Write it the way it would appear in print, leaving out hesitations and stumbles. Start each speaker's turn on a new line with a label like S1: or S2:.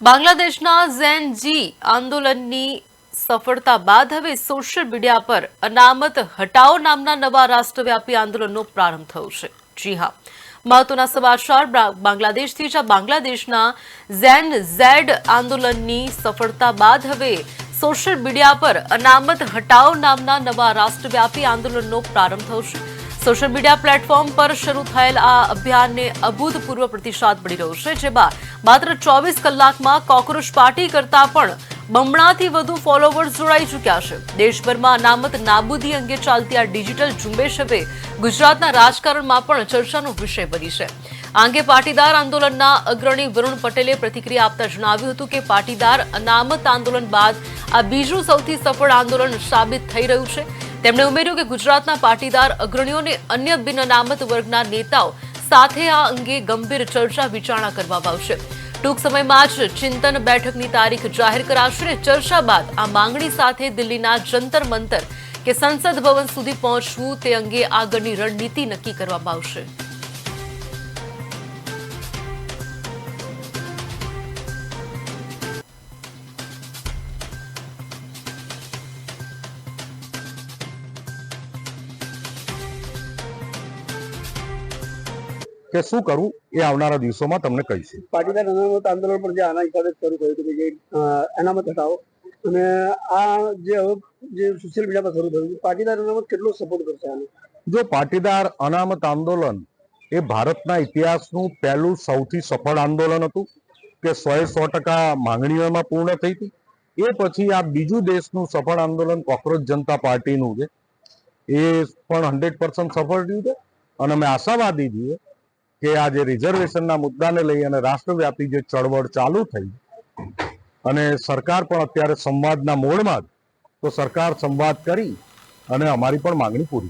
S1: બાંગ્લાદેશના ઝેન જી આંદોલનની સફળતા બાદ હવે સોશિયલ મીડિયા પર અનામત હટાઓ નામના નવા રાષ્ટ્રવ્યાપી આંદોલનનો પ્રારંભ થયો છે। જી હા, મહત્વના સમાચાર બાંગ્લાદેશથી જ બાંગ્લાદેશના ઝેન ઝેડ આંદોલનની સફળતા બાદ હવે સોશિયલ મીડિયા પર અનામત હટાઓ નામના નવા રાષ્ટ્રવ્યાપી આંદોલનનો પ્રારંભ થયો છે। સોશિયલ મીડિયા પ્લેટફોર્મ પર શરૂ થયેલ આ અભિયાનને અભૂતપૂર્વ પ્રતિસાદ મળી રહ્યો છે, જેમાં માત્ર 24 કલાકમાં કોક્રોચ પાર્ટી કરતા પણ બમણાથી વધુ ફોલોવર્સ જોડાઈ ચૂક્યા છે। દેશભરમાં અનામત નાબૂદી અંગે ચાલતી આ ડિજિટલ ઝુંબેશ હવે ગુજરાતના રાજકારણમાં પણ ચર્ચાનો વિષય બની છે। આ અંગે પાટીદાર આંદોલનના અગ્રણી વરુણ પટેલે પ્રતિક્રિયા આપતા જણાવ્યું હતું કે પાટીદાર અનામત આંદોલન બાદ આ બીજું સૌથી સફળ આંદોલન સાબિત થઈ રહ્યું છે। તેમણે ઉમેર્યું કે ગુજરાતના પાટીદાર અગ્રણીઓને અન્ય બિન અનામત વર્ગના નેતાઓ સાથે આ અંગે ગંભીર ચર્ચા વિચારણા કરવામાં આવશે। ટૂંક સમયમાં જ ચિંતન બેઠકની તારીખ જાહેર કરાશે અને ચર્ચા બાદ આ માંગણી સાથે દિલ્હીના જંતર મંતર કે સંસદ ભવન સુધી પહોંચવું તે અંગે આગળની રણનીતિ નક્કી કરવામાં આવશે।
S2: કે શું કરવું એ આવનારા દિવસોમાં તમને કહીશું।
S3: પાટીદાર અનામત આંદોલન પર જે આના હિસાબે શરૂ કર્યું હતું કે અનામત હટાવો અને આ જે સોશિયલ મીડિયા પર શરૂ થયું પાટીદાર અનામત કેટલો સપોર્ટ કરશે આને?
S2: જો પાટીદાર અનામત આંદોલન એ ભારતના ઇતિહાસનું પહેલું સૌથી સફળ આંદોલન હતું કે 100% માંગણીઓ એમાં પૂર્ણ થઈ હતી। એ પછી આ બીજું દેશનું સફળ આંદોલન કોક્રોચ જનતા પાર્ટીનું છે, એ પણ 100% સફળ રહ્યું છે અને અમે આશાવાદી છીએ કે આ જે રિઝર્વેશનના મુદ્દાને લઈ અને રાષ્ટ્રવ્યાપી જે ચળવળ ચાલુ થઈ અને સરકાર પણ અત્યારે સંવાદના મોડમાં જ, તો સરકાર સંવાદ કરી અને અમારી પણ માંગણી પૂરી